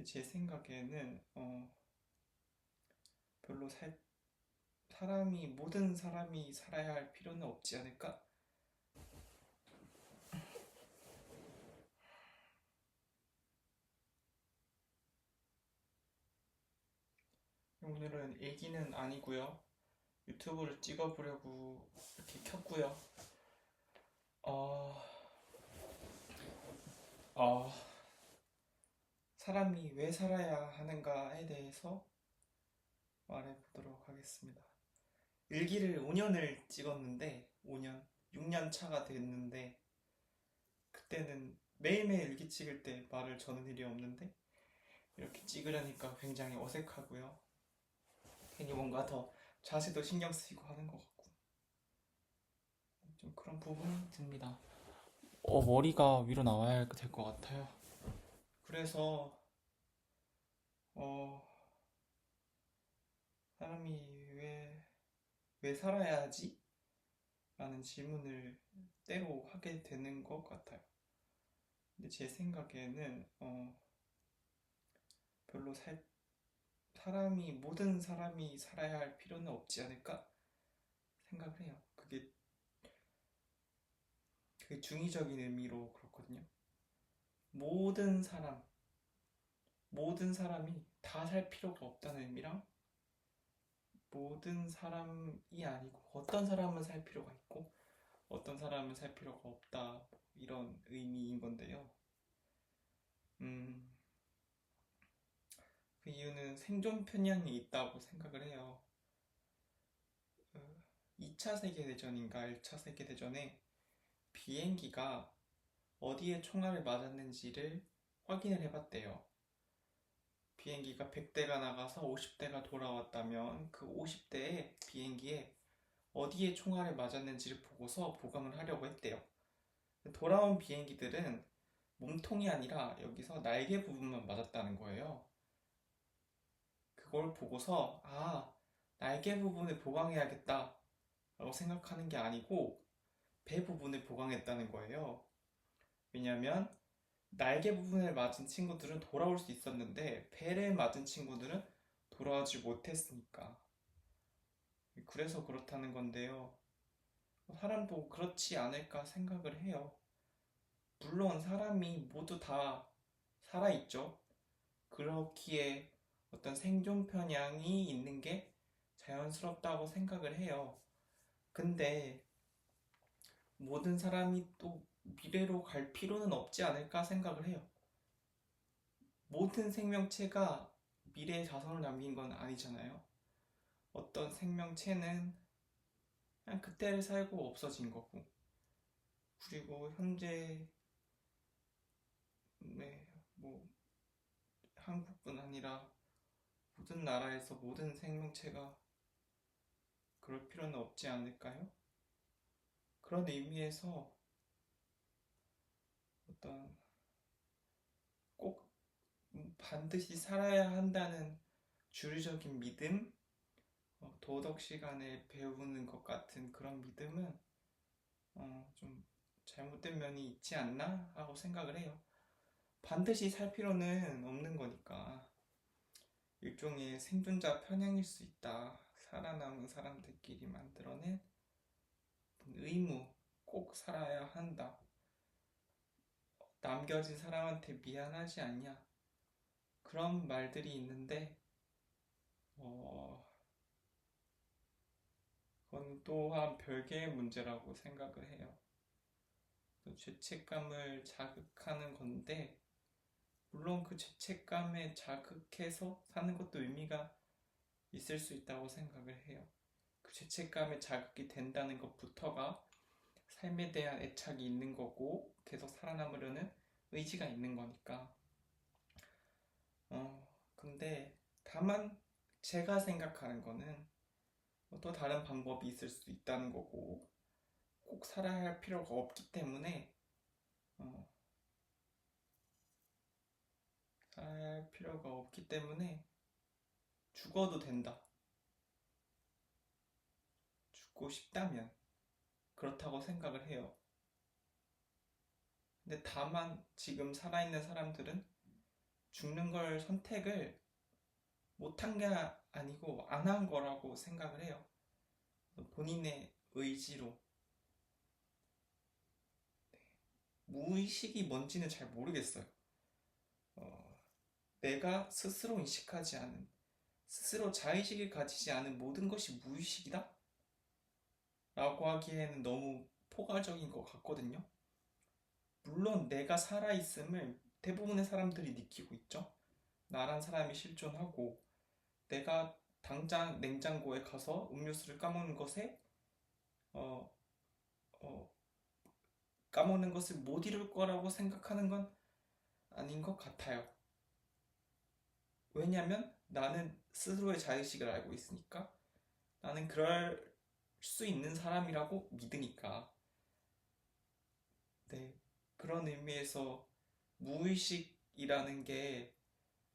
근데 제 생각에는 별로 모든 사람이 살아야 할 필요는 없지 않을까? 오늘은 일기는 아니고요. 유튜브를 찍어보려고 이렇게 켰고요. 어, 어, 사람이 왜 살아야 하는가에 대해서 말해보도록 하겠습니다. 일기를 5년을 찍었는데, 5년, 6년 차가 됐는데, 그때는 매일매일 일기 찍을 때 말을 저는 일이 없는데, 이렇게 찍으려니까 굉장히 어색하고요. 괜히 뭔가 더 자세도 신경 쓰이고 하는 것 같고, 좀 그런 부분이 듭니다. 머리가 위로 나와야 될 것 같아요. 그래서, 어, 사람이 왜 살아야 하지? 라는 질문을 때로 하게 되는 것 같아요. 근데 제 생각에는, 별로 모든 사람이 살아야 할 필요는 없지 않을까 생각을 해요. 그게 중의적인 의미로 그렇거든요. 모든 사람, 모든 사람이 다 살 필요가 없다는 의미랑 모든 사람이 아니고 어떤 사람은 살 필요가 있고 어떤 사람은 살 필요가 없다 이런 의미인 건데요. 음, 그 이유는 생존 편향이 있다고 생각을 해요. 2차 세계대전인가 1차 세계대전에 비행기가 어디에 총알을 맞았는지를 확인을 해봤대요. 비행기가 100대가 나가서 50대가 돌아왔다면 그 50대의 비행기에 어디에 총알을 맞았는지를 보고서 보강을 하려고 했대요. 돌아온 비행기들은 몸통이 아니라 여기서 날개 부분만 맞았다는 거예요. 그걸 보고서 날개 부분을 보강해야겠다 라고 생각하는 게 아니고 배 부분을 보강했다는 거예요. 왜냐하면 날개 부분을 맞은 친구들은 돌아올 수 있었는데 배를 맞은 친구들은 돌아오지 못했으니까. 그래서 그렇다는 건데요. 사람도 그렇지 않을까 생각을 해요. 물론 사람이 모두 다 살아있죠. 그렇기에 어떤 생존 편향이 있는 게 자연스럽다고 생각을 해요. 근데 모든 사람이 또 미래로 갈 필요는 없지 않을까 생각을 해요. 모든 생명체가 미래에 자손을 남긴 건 아니잖아요. 어떤 생명체는 그냥 그때를 살고 없어진 거고, 그리고 현재 뭐 한국뿐 아니라 모든 나라에서 모든 생명체가 그럴 필요는 없지 않을까요? 그런 의미에서 어떤 꼭 반드시 살아야 한다는 주류적인 믿음, 도덕 시간에 배우는 것 같은 그런 믿음은 좀 잘못된 면이 있지 않나 하고 생각을 해요. 반드시 살 필요는 없는 거니까 일종의 생존자 편향일 수 있다. 살아남은 사람들끼리 만들어낸 의무, 꼭 살아야 한다. 남겨진 사람한테 미안하지 않냐. 그런 말들이 있는데, 어, 그건 또한 별개의 문제라고 생각을 해요. 죄책감을 자극하는 건데, 물론 그 죄책감에 자극해서 사는 것도 의미가 있을 수 있다고 생각을 해요. 그 죄책감에 자극이 된다는 것부터가 삶에 대한 애착이 있는 거고, 계속 살아남으려는 의지가 있는 거니까. 근데 다만 제가 생각하는 거는 또 다른 방법이 있을 수 있다는 거고, 꼭 살아야 할 필요가 없기 때문에 어, 살아야 할 필요가 없기 때문에 죽어도 된다. 죽고 싶다면 그렇다고 생각을 해요. 근데 다만 지금 살아있는 사람들은 죽는 걸 선택을 못한 게 아니고 안 한 거라고 생각을 해요. 본인의 의지로. 무의식이 뭔지는 잘 모르겠어요. 어, 내가 스스로 인식하지 않은, 스스로 자의식을 가지지 않은 모든 것이 무의식이다? 라고 하기에는 너무 포괄적인 것 같거든요. 물론 내가 살아있음을 대부분의 사람들이 느끼고 있죠. 나란 사람이 실존하고 내가 당장 냉장고에 가서 음료수를 까먹는 것에 어, 어, 까먹는 것을 못 이룰 거라고 생각하는 건 아닌 것 같아요. 왜냐면 나는 스스로의 자의식을 알고 있으니까 나는 그럴 수 있는 사람이라고 믿으니까. 네, 그런 의미에서 무의식이라는 게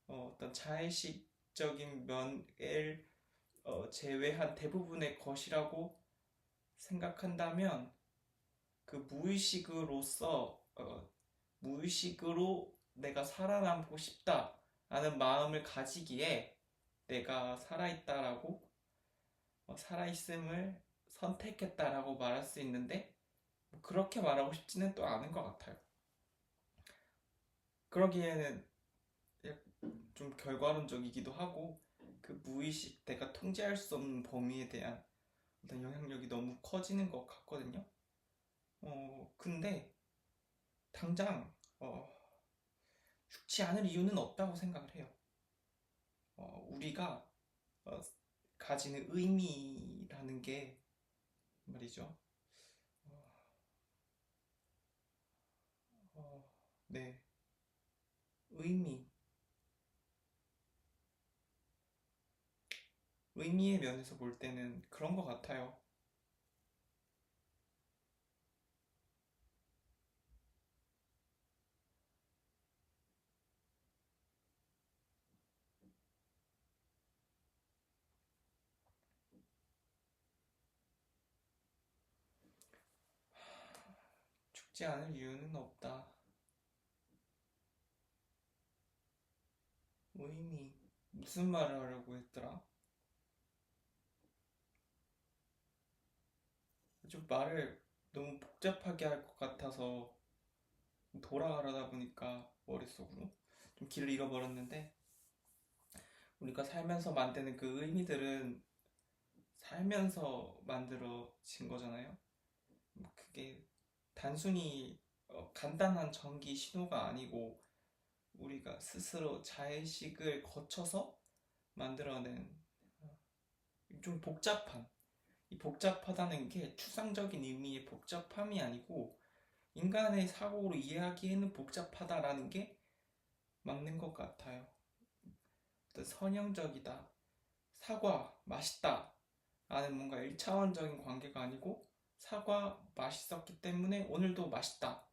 어떤 자의식적인 면을 제외한 대부분의 것이라고 생각한다면 그 무의식으로 내가 살아남고 싶다라는 마음을 가지기에 내가 살아있다라고 살아있음을 선택했다라고 말할 수 있는데 그렇게 말하고 싶지는 또 않은 것 같아요. 그러기에는 좀 결과론적이기도 하고 그 무의식 내가 통제할 수 없는 범위에 대한 어떤 영향력이 너무 커지는 것 같거든요. 근데 당장 죽지 않을 이유는 없다고 생각을 해요. 우리가 어, 가지는 의미라는 게 말이죠. 어, 네, 의미, 의미의 면에서 볼 때는 그런 것 같아요. 죽지 않을 이유는 없다. 의미, 무슨 말을 하려고 했더라? 좀 말을 너무 복잡하게 할 것 같아서 돌아가려다 보니까 머릿속으로 좀 길을 잃어버렸는데 우리가 살면서 만드는 그 의미들은 살면서 만들어진 거잖아요. 그게 단순히 간단한 전기 신호가 아니고 우리가 스스로 자의식을 거쳐서 만들어낸 좀 복잡한 이 복잡하다는 게 추상적인 의미의 복잡함이 아니고 인간의 사고로 이해하기에는 복잡하다라는 게 맞는 것 같아요. 선형적이다. 사과 맛있다. 라는 뭔가 1차원적인 관계가 아니고 사과 맛있었기 때문에 오늘도 맛있다.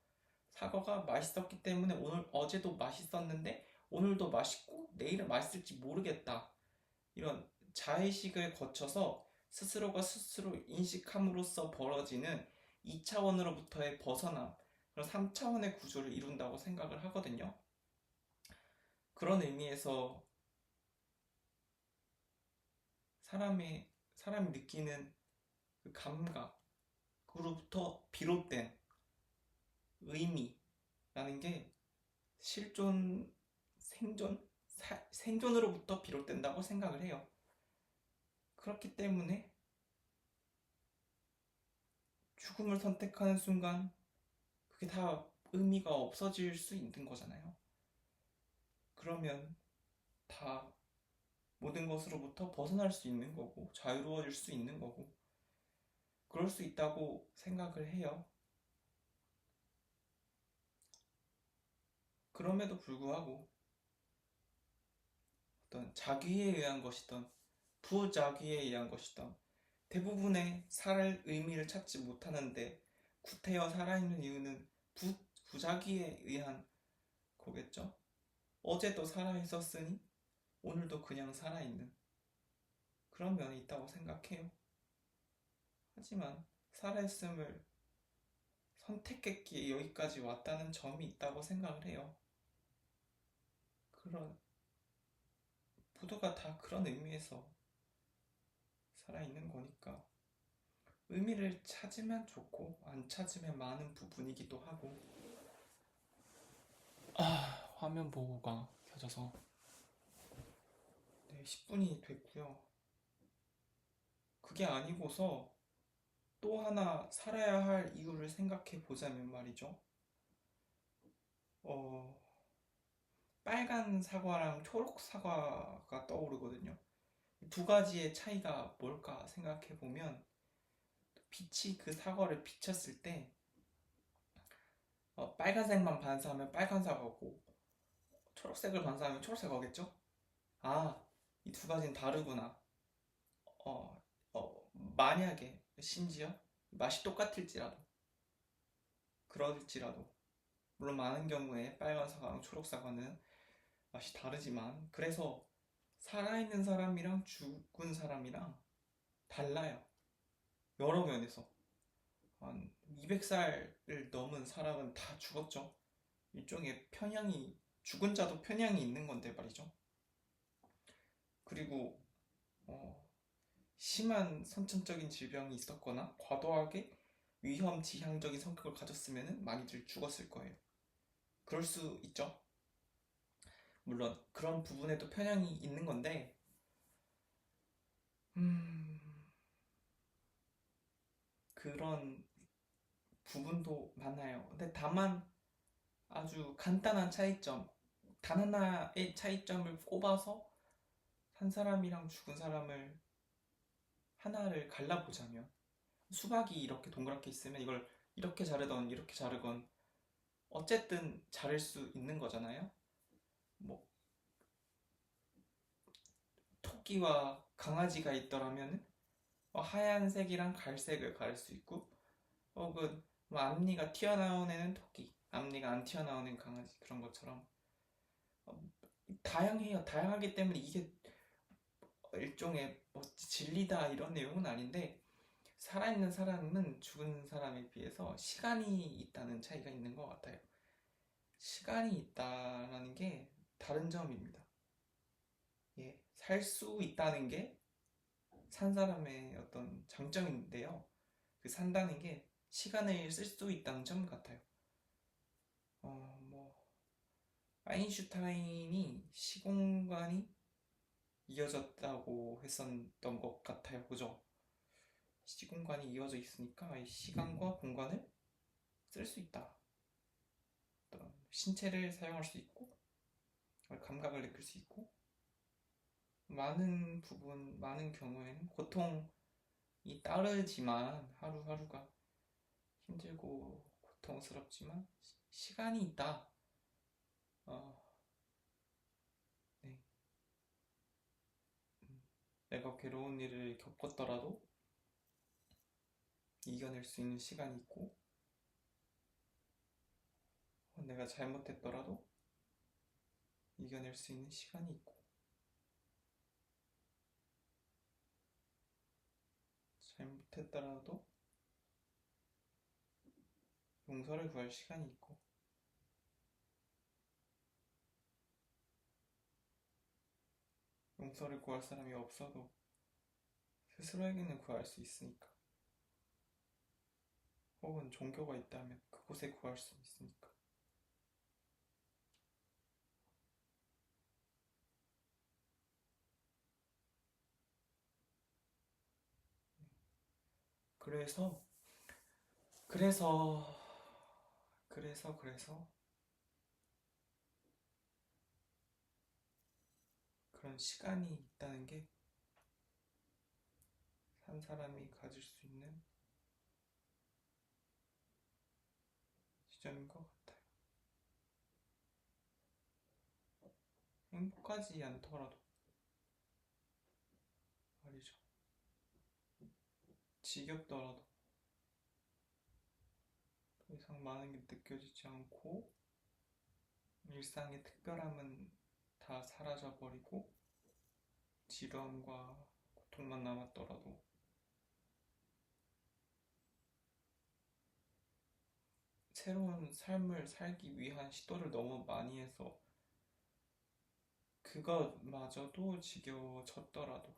사과가 맛있었기 때문에 어제도 맛있었는데 오늘도 맛있고 내일은 맛있을지 모르겠다. 이런 자의식을 거쳐서 스스로가 스스로 인식함으로써 벌어지는 2차원으로부터의 벗어남, 그런 3차원의 구조를 이룬다고 생각을 하거든요. 그런 의미에서 사람이 느끼는 그 감각으로부터 비롯된 의미라는 게 실존, 생존으로부터 비롯된다고 생각을 해요. 그렇기 때문에 죽음을 선택하는 순간 그게 다 의미가 없어질 수 있는 거잖아요. 그러면 다 모든 것으로부터 벗어날 수 있는 거고 자유로워질 수 있는 거고 그럴 수 있다고 생각을 해요. 그럼에도 불구하고 어떤 자기에 의한 것이던 부자기에 의한 것이던 대부분의 살 의미를 찾지 못하는데 구태여 살아있는 이유는 부자기에 의한 거겠죠. 어제도 살아있었으니 오늘도 그냥 살아있는 그런 면이 있다고 생각해요. 하지만 살아있음을 선택했기에 여기까지 왔다는 점이 있다고 생각을 해요. 그런, 모두가 다 그런 의미에서 살아있는 거니까. 의미를 찾으면 좋고, 안 찾으면 많은 부분이기도 하고. 화면 보호가 켜져서. 네, 10분이 됐고요. 그게 아니고서 또 하나 살아야 할 이유를 생각해 보자면 말이죠. 어, 빨간 사과랑 초록 사과가 떠오르거든요. 두 가지의 차이가 뭘까 생각해 보면 빛이 그 사과를 비쳤을 때 빨간색만 반사하면 빨간 사과고 초록색을 반사하면 초록색 거겠죠? 아, 이 두 가지는 다르구나. 만약에 심지어 맛이 똑같을지라도 그럴지라도 물론 많은 경우에 빨간 사과랑 초록 사과는 맛이 다르지만 그래서 살아있는 사람이랑 죽은 사람이랑 달라요. 여러 면에서. 한 200살을 넘은 사람은 다 죽었죠. 일종의 편향이, 죽은 자도 편향이 있는 건데 말이죠. 그리고 어, 심한 선천적인 질병이 있었거나 과도하게 위험 지향적인 성격을 가졌으면 많이들 죽었을 거예요. 그럴 수 있죠. 물론 그런 부분에도 편향이 있는 건데 음, 그런 부분도 많아요. 근데 다만 아주 간단한 차이점, 단 하나의 차이점을 꼽아서 산 사람이랑 죽은 사람을 하나를 갈라보자면 수박이 이렇게 동그랗게 있으면 이걸 이렇게 자르던 이렇게 자르건 어쨌든 자를 수 있는 거잖아요. 뭐 토끼와 강아지가 있더라면 하얀색이랑 갈색을 가릴 수 있고 혹은 뭐 앞니가 튀어나온 애는 토끼, 앞니가 안 튀어나온 애는 강아지 그런 것처럼 다양해요. 다양하기 때문에 이게 일종의 뭐 진리다 이런 내용은 아닌데 살아있는 사람은 죽은 사람에 비해서 시간이 있다는 차이가 있는 것 같아요. 시간이 있다라는 게 다른 점입니다. 예, 살 수 있다는 게 산 사람의 어떤 장점인데요. 그 산다는 게 시간을 쓸 수 있다는 점 같아요. 뭐 아인슈타인이 시공간이 이어졌다고 했었던 것 같아요. 그죠? 시공간이 이어져 있으니까 이 시간과 공간을 쓸 수 있다. 어떤 신체를 사용할 수 있고 감각을 느낄 수 있고 많은 부분, 많은 경우에는 고통이 따르지만 하루하루가 힘들고 고통스럽지만 시간이 있다. 어, 네. 내가 괴로운 일을 겪었더라도 이겨낼 수 있는 시간이 있고 내가 잘못했더라도 이겨낼 수 있는 시간이 있고 잘못했더라도 용서를 구할 시간이 있고 용서를 구할 사람이 없어도 스스로에게는 구할 수 있으니까 혹은 종교가 있다면 그곳에 구할 수 있으니까 그래서 그래서 그래서 그런 시간이 있다는 게 한 사람이 가질 수 있는 지점인 것 같아요. 행복하지 않더라도 말이죠. 지겹더라도 더 이상 많은 게 느껴지지 않고 일상의 특별함은 다 사라져버리고 지루함과 고통만 남았더라도 새로운 삶을 살기 위한 시도를 너무 많이 해서 그것마저도 지겨워졌더라도,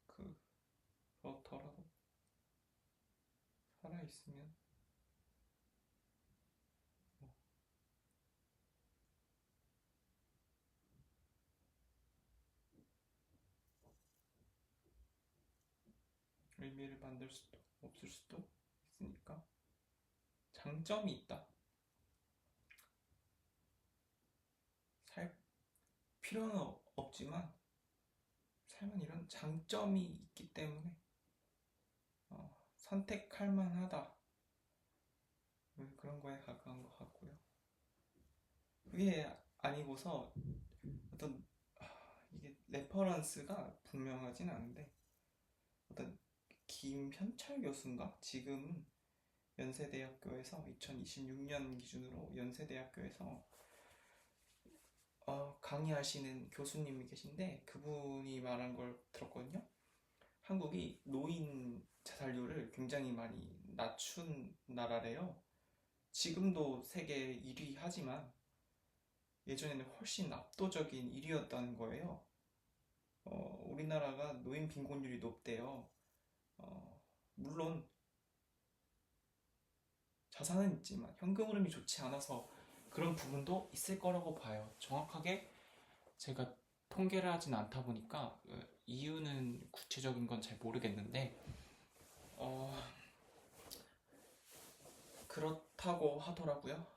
그렇더라도 살아있으면 뭐 의미를 만들 수도 없을 수도 있으니까 장점이 있다. 살 필요는 없지만 삶은 이런 장점이 있기 때문에 선택할 만하다. 그런 거에 가까운 것 같고요. 그게 아니고서 어떤 이게 레퍼런스가 분명하진 않은데 어떤 김현철 교수인가? 지금은 연세대학교에서 2026년 기준으로 연세대학교에서 강의하시는 교수님이 계신데 그분이 말한 걸 들었거든요. 한국이 노인 자살률을 굉장히 많이 낮춘 나라래요. 지금도 세계 1위 하지만 예전에는 훨씬 압도적인 1위였다는 거예요. 우리나라가 노인 빈곤율이 높대요. 물론 자산은 있지만 현금 흐름이 좋지 않아서 그런 부분도 있을 거라고 봐요. 정확하게 제가 통계를 하진 않다 보니까 이유는 구체적인 건 잘 모르겠는데 그렇다고 하더라고요.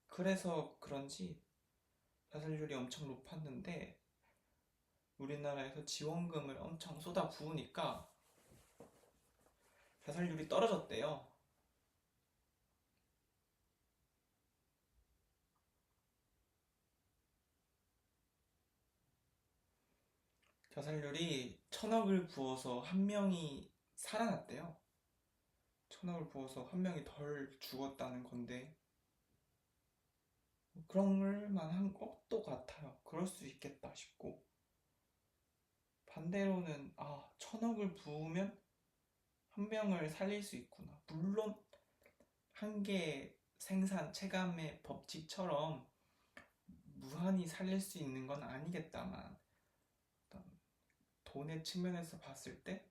그래서 그런지 자살률이 엄청 높았는데 우리나라에서 지원금을 엄청 쏟아 부으니까 자살률이 떨어졌대요. 자살률이 1,000억을 부어서 한 명이 살아났대요. 1,000억을 부어서 한 명이 덜 죽었다는 건데 그럴 만한 것도 같아요. 그럴 수 있겠다 싶고 반대로는 1,000억을 부으면 한 명을 살릴 수 있구나. 물론 한계 생산 체감의 법칙처럼 무한히 살릴 수 있는 건 아니겠다만 어떤 돈의 측면에서 봤을 때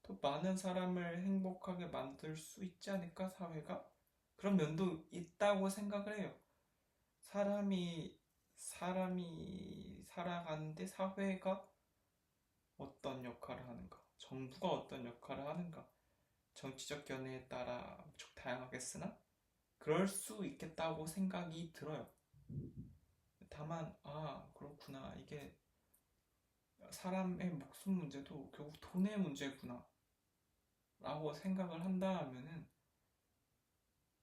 더 많은 사람을 행복하게 만들 수 있지 않을까 사회가? 그런 면도 있다고 생각을 해요. 사람이 살아가는데 사회가 어떤 역할을 하는가, 정부가 어떤 역할을 하는가, 정치적 견해에 따라 엄청 다양하겠으나 그럴 수 있겠다고 생각이 들어요. 다만 그렇구나, 이게 사람의 목숨 문제도 결국 돈의 문제구나 라고 생각을 한다 하면은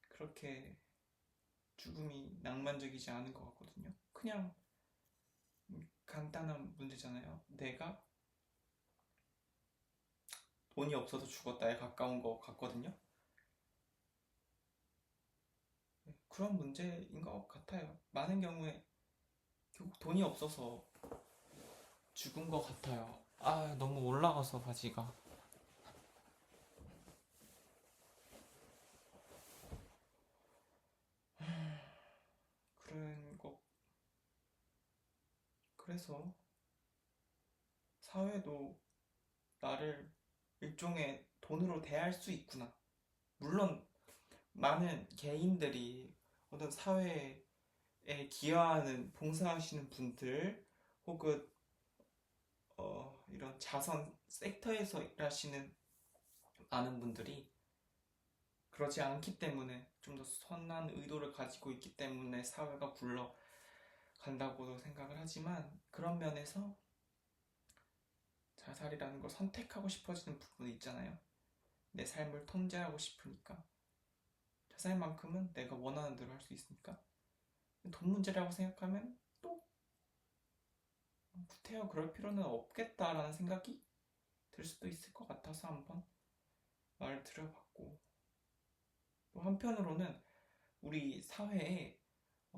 그렇게 죽음이 낭만적이지 않은 것 같거든요. 그냥 간단한 문제잖아요. 내가 돈이 없어서 죽었다에 가까운 것 같거든요. 그런 문제인 것 같아요. 많은 경우에 결국 돈이 없어서 죽은 것 같아요. 너무 올라가서 바지가. 그런 거. 그래서 사회도 나를 일종의 돈으로 대할 수 있구나. 물론 많은 개인들이 어떤 사회에 기여하는 봉사하시는 분들 혹은 이런 자선 섹터에서 일하시는 많은 분들이 그러지 않기 때문에 좀 더 선한 의도를 가지고 있기 때문에 사회가 굴러간다고도 생각을 하지만 그런 면에서 자살이라는 걸 선택하고 싶어지는 부분이 있잖아요. 내 삶을 통제하고 싶으니까. 자살만큼은 내가 원하는 대로 할 수 있으니까. 돈 문제라고 생각하면 또 구태여 그럴 필요는 없겠다라는 생각이 들 수도 있을 것 같아서 한번 말을 드려봤고, 또 한편으로는 우리 사회에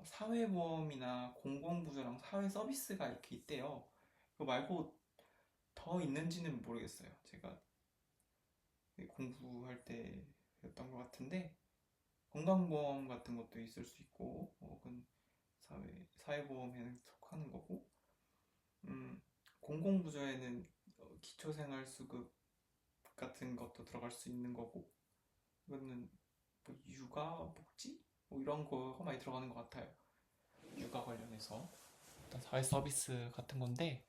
사회보험이나 공공부조랑 사회 서비스가 이렇게 있대요. 그거 말고 더 있는지는 모르겠어요. 제가 공부할 때였던 것 같은데 건강보험 같은 것도 있을 수 있고 혹은 사회보험에는 속하는 거고, 공공부조에는 기초생활수급 같은 것도 들어갈 수 있는 거고, 이거는 뭐 육아복지? 뭐 이런 거가 많이 들어가는 것 같아요. 육아 관련해서 어떤 사회 서비스 같은 건데,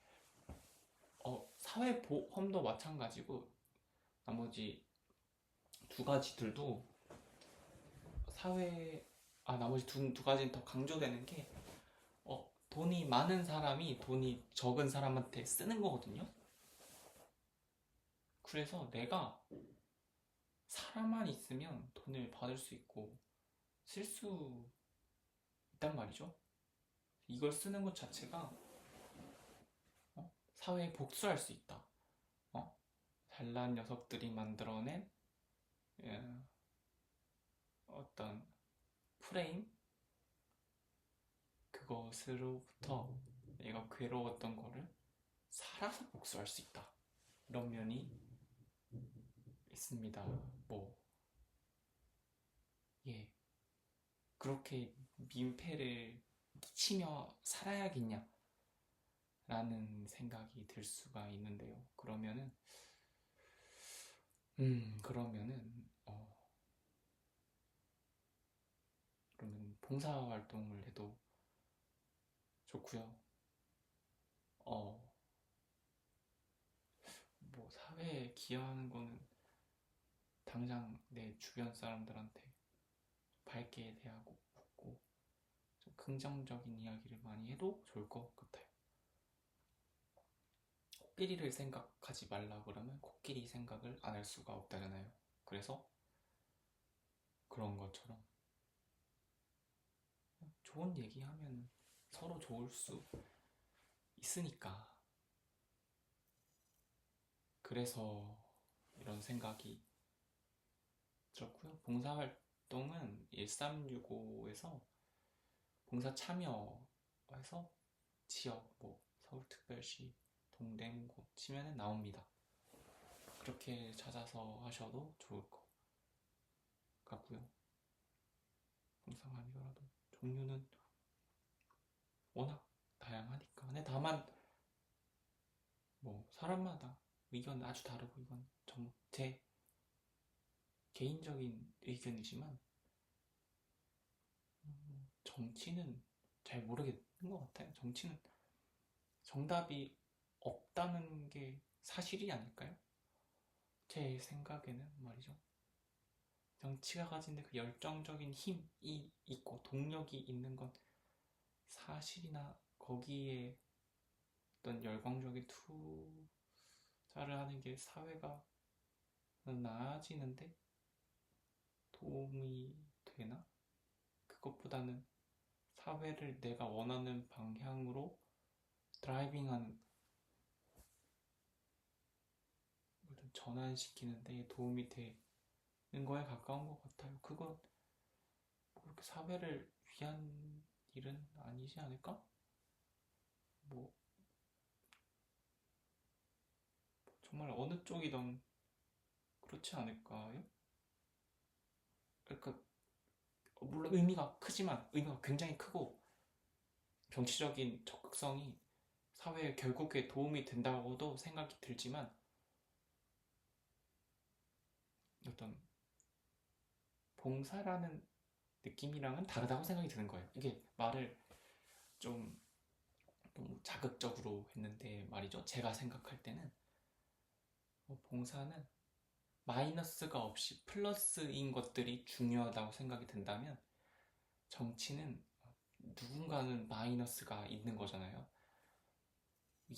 사회보험도 마찬가지고 나머지 두 가지들도 나머지 두 가지는 더 강조되는 게 돈이 많은 사람이 돈이 적은 사람한테 쓰는 거거든요. 그래서 내가 사람만 있으면 돈을 받을 수 있고 쓸 수 있단 말이죠. 이걸 쓰는 것 자체가 사회에 복수할 수 있다. 잘난 녀석들이 만들어낸 예, 어떤 프레임? 그것으로부터 내가 괴로웠던 거를 살아서 복수할 수 있다. 이런 면이 있습니다. 예. 그렇게 민폐를 끼치며 살아야겠냐? 라는 생각이 들 수가 있는데요. 그러면은 그러면 봉사활동을 해도 좋고요. 사회에 기여하는 거는 당장 내 주변 사람들한테 밝게 대하고 웃고 좀 긍정적인 이야기를 많이 해도 좋을 것 같아요. 코끼리를 생각하지 말라 그러면 코끼리 생각을 안 할 수가 없다잖아요. 그래서 그런 것처럼 좋은 얘기하면 서로 좋을 수 있으니까, 그래서 이런 생각이 들었고요. 봉사활동은 1365에서 봉사 참여해서 지역 서울특별시 동대문구 치면은 나옵니다. 그렇게 찾아서 하셔도 좋을 것 같고요. 봉사가 아니더라도 종류는 워낙 다양하니까. 근데 다만 사람마다 의견은 아주 다르고, 이건 제 개인적인 의견이지만 정치는 잘 모르겠는 것 같아요. 정치는 정답이 없다는 게 사실이 아닐까요? 제 생각에는 말이죠. 정치가 가진 그 열정적인 힘이 있고 동력이 있는 건 사실이나, 거기에 어떤 열광적인 투자를 하는 게 사회가 나아지는데 도움이 되나? 그것보다는 사회를 내가 원하는 방향으로 드라이빙하는, 전환시키는 데 도움이 되는 거에 가까운 것 같아요. 그건 그렇게 사회를 위한 일은 아니지 않을까? 정말 어느 쪽이든 그렇지 않을까요? 그러니까 물론 의미가 크지만, 의미가 굉장히 크고 정치적인 적극성이 사회에 결국에 도움이 된다고도 생각이 들지만, 어떤 봉사라는 느낌이랑은 다르다고 생각이 드는 거예요. 이게 말을 좀 너무 자극적으로 했는데 말이죠. 제가 생각할 때는 봉사는 마이너스가 없이 플러스인 것들이 중요하다고 생각이 든다면, 정치는 누군가는 마이너스가 있는 거잖아요.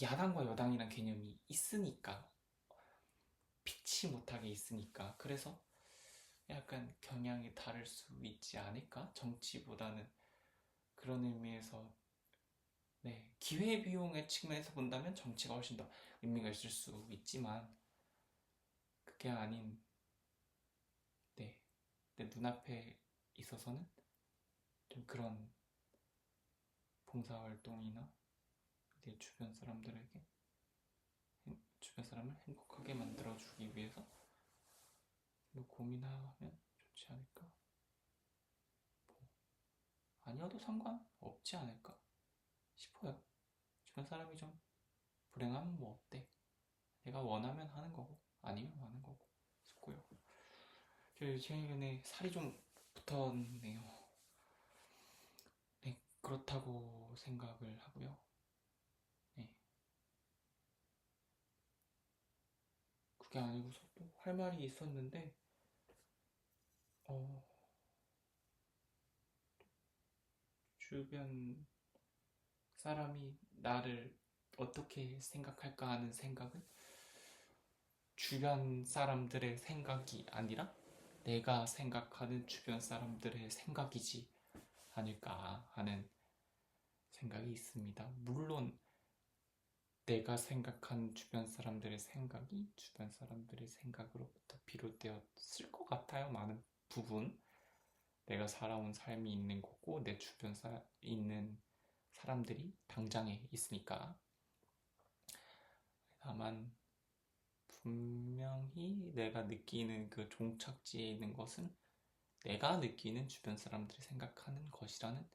야당과 여당이란 개념이 있으니까, 피치 못하게 있으니까. 그래서 약간 경향이 다를 수 있지 않을까? 정치보다는. 그런 의미에서 기회비용의 측면에서 본다면 정치가 훨씬 더 의미가 있을 수 있지만, 그게 아닌 내 눈앞에 있어서는 좀 그런 봉사활동이나 내 주변 사람을 행복하게 만들어주기 위해서 고민하면 좋지 않을까? 아니어도 상관없지 않을까 싶어요. 주변 사람이 좀 불행하면 뭐 어때? 내가 원하면 하는 거고 아니면 하는 거고 싶고요. 최근에 살이 좀 붙었네요. 네, 그렇다고 생각을 하고요. 네. 그게 아니고서 또 할 말이 있었는데, 어, 주변 사람이 나를 어떻게 생각할까 하는 생각은 주변 사람들의 생각이 아니라 내가 생각하는 주변 사람들의 생각이지 않을까 하는 생각이 있습니다. 물론 내가 생각하는 주변 사람들의 생각이 주변 사람들의 생각으로부터 비롯되었을 것 같아요. 많은 부분. 내가 살아온 삶이 있는 거고 내 주변 있는 사람들이 당장에 있으니까. 다만 분명히 내가 느끼는 그 종착지에 있는 것은 내가 느끼는 주변 사람들이 생각하는 것이라는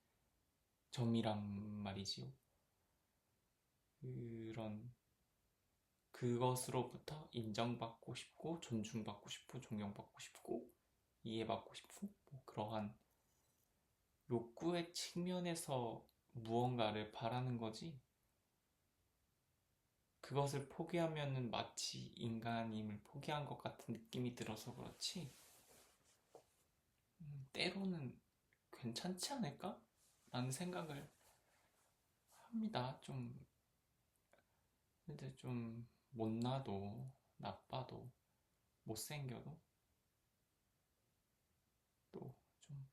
점이란 말이지요. 그것으로부터 인정받고 싶고 존중받고 싶고 존경받고 싶고 이해받고 싶고 뭐 그러한 욕구의 측면에서 무언가를 바라는 거지, 그것을 포기하면은 마치 인간임을 포기한 것 같은 느낌이 들어서 그렇지, 때로는 괜찮지 않을까? 라는 생각을 합니다. 근데 좀 못나도 나빠도 못생겨도 또 좀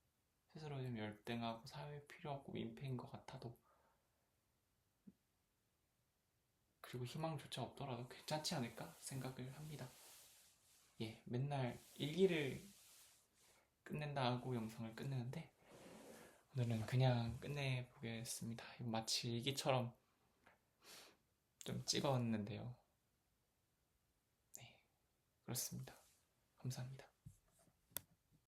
스스로 좀 열등하고 사회에 필요 없고 민폐인 것 같아도, 그리고 희망조차 없더라도 괜찮지 않을까 생각을 합니다. 예, 맨날 일기를 끝낸다 하고 영상을 끝내는데 오늘은 그냥 끝내보겠습니다. 마치 일기처럼 좀 찍었는데요. 네, 그렇습니다. 감사합니다.